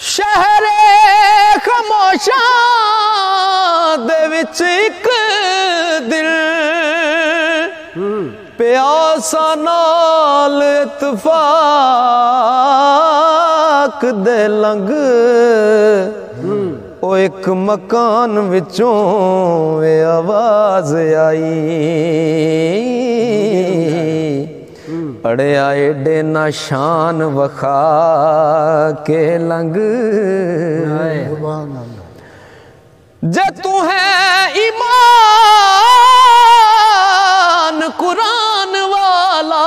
शहरे खामोशां दे विच इक दिल प्यासा नाल इत्तफाक दे लंघ ओ एक मकान विचों ए आवाज आई पढ़िया एडे ना शान वखा के लंघ जे तू है ईमान कुरान वाला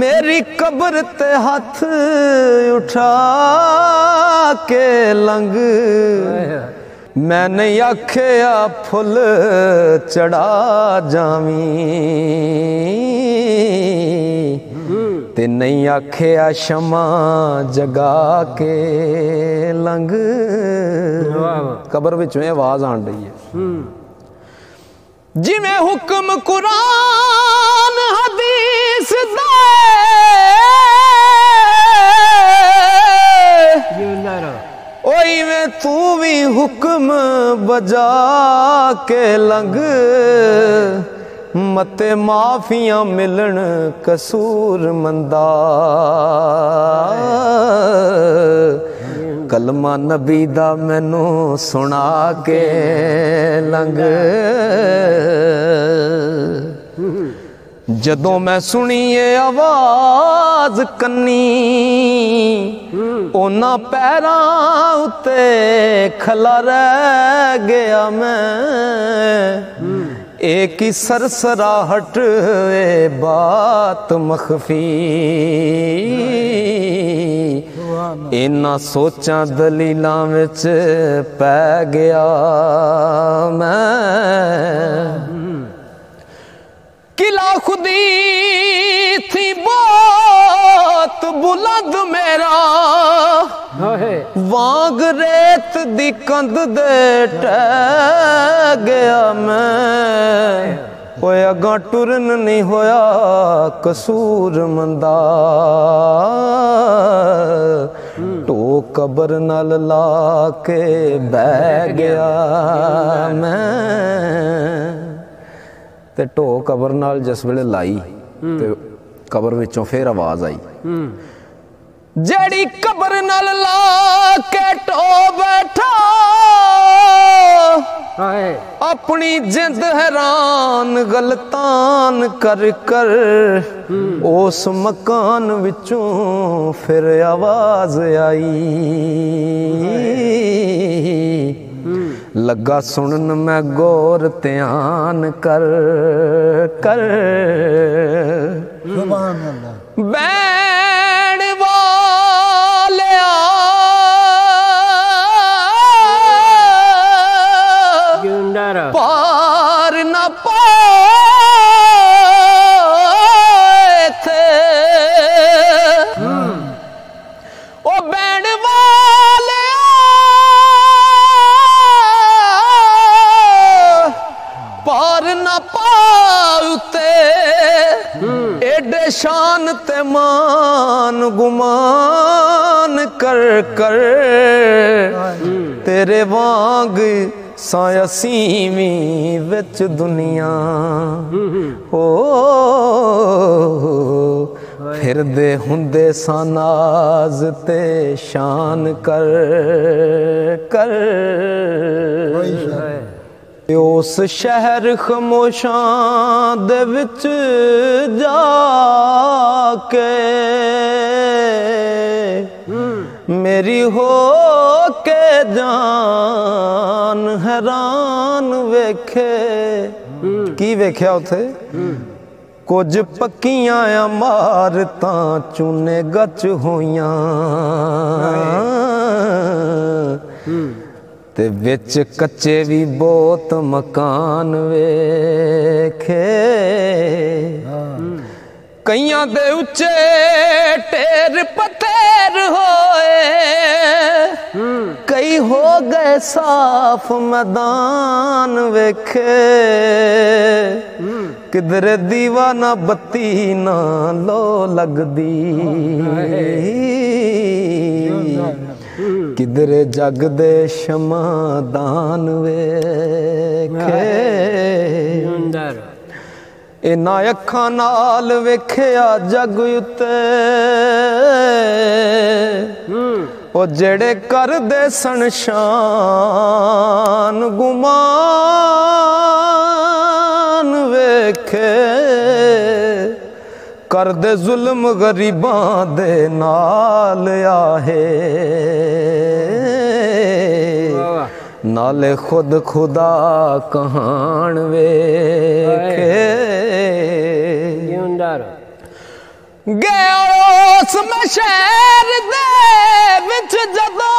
मेरी कब्र ते हाथ उठा के लंघ मैंने आख्या फुल चढ़ा जावी ते नहीं आख्या शमा जगा के लंघ। कब्र विच में आवाज आन रही है जिमें हुक्म कुरान हदीस दे ओई में तू भी हुक्म बजा के लंघ मते माफियां मिलन कसूर मंदा कलमा नबी दा मैनू सुना के लंघ। जदों मैं सुनिए आवाज कन्नी ओना पैरां उत्ते खला रह गया मैं एक ही सरसराहट ए बात मखफी इन्ना सोचा दलीलां विच पै गया मैं किला खुदी थी बहुत बुलंद मेरा वांग रेत दी कंध दे टह गया मैं ओए अगा टुरन नहीं होया कसूर मंदा टो कबर नाल ला के बह गया मैं ते टो कबर नाल जिस वेले लाई ते कबर विचों फिर आवाज आई जेड़ी कबर नाल ला के टो बैठा अपनी जिंद हैरान गलतान कर कर उस मकान विचों फिर आवाज आई लगा सुनन मैं गौर ध्यान कर कर बैण वालिया पार न पाए थे ओ बैण पार न पाउते एडे शान ते मान गुमान कर कर तेरे वांग सायसीवी विच दुनिया हो फिर दे हुंदे सानाज ते शान कर कर उस शहर खामोशां दे विच जाके मेरी हो के जान हैरान वेखे की वेख्या उथे कुछ पक्कियां इमारतां चूने गच होइयां ते विच कच्चे भी बहुत मकान वेखे कईयां दे उच्चे ढेर पत्थर होए कई हो गए साफ मैदान वेखे किधरे दीवा ना बत्ती ना लो लगदी किधरे जग दे शमादान वेखे इन्हां अखां नाल वेखिया जग उत्ते ओ जेड़े करदे सन शान गुमान वेखे करदे जुल्म गरीबां दे नाल आहे नाले खुद खुदा कहान वेखे गए उस शहर दे विच जदों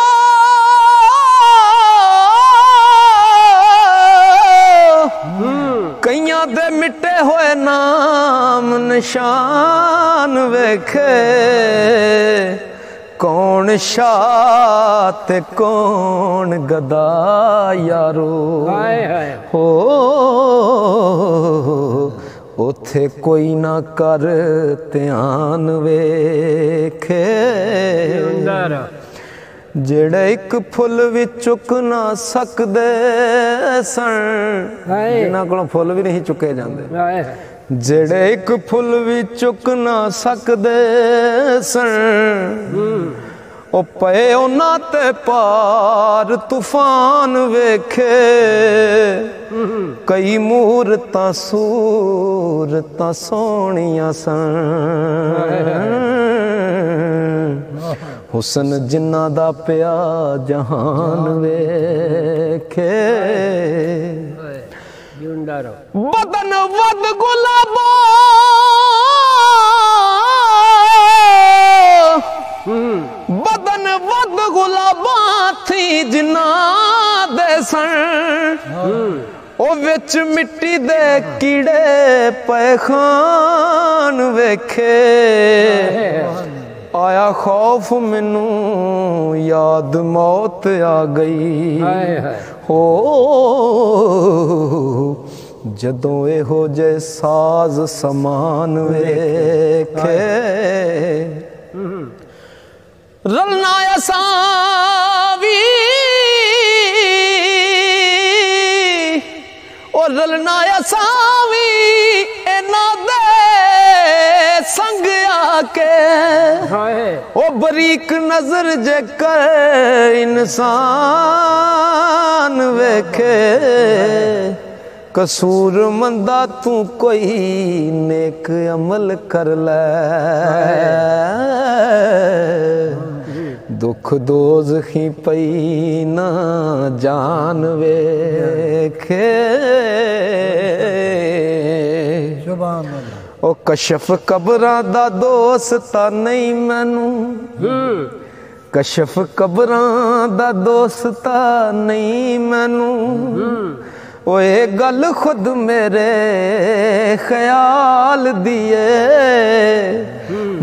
कईयां दे मिटे होए नाम निशान वेखे कौन शाह ते कौन गदा यारो हो उथे कोई ना कर ध्यान वेखे जेड़े एक फुल भी चुक ना सकदे सन जिन्हां कोलों फुल भी नहीं चुके जांदे जेड़े एक फुल भी चुक ना सकदे सन ओ पे उन्हां ते पार तूफान वेखे कई मूरतां सूरतां सोहणियां सन हुसन जिन्ना दा पिया जहान वेखे बदन वद गुलाबो बदन वद गुलाबा थी जिन्ना दे सन ओ विच मिट्टी दे कीड़े पैखान वेखे आया खौफ मैनू याद मौत आ गई हो जदों एहो जे साज समान वेखे रलना असावी और रलना असावी इना दे संग आके ओ बरीक नजर जे कर इंसान वेखे कसूर मंदा तू कोई नेक अमल कर ले दुख दोज़खी पई ना जान वेखे ओ कशफ कबरां दा दोस्ता नहीं मैनू कशफ कबरां दा दोस्ता नहीं मैनू ओ ये गल खुद मेरे ख्याल दिए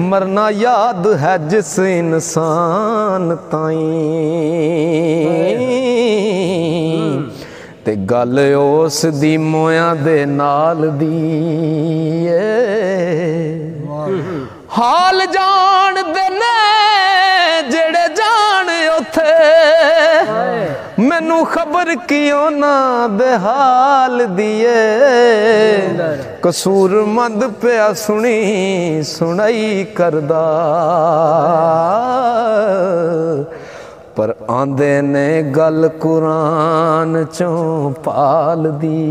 मरना याद है जिस इंसान ताईं ते गल उस दी मोया दे नाल दी हाल जान दे ने जेड़े जान उथे मैनू खबर क्यों ना दे हाल दिए कसूर मंद पिया सुनी सुनाई करदा पर आंदे ने गल कुरान चों पाल दी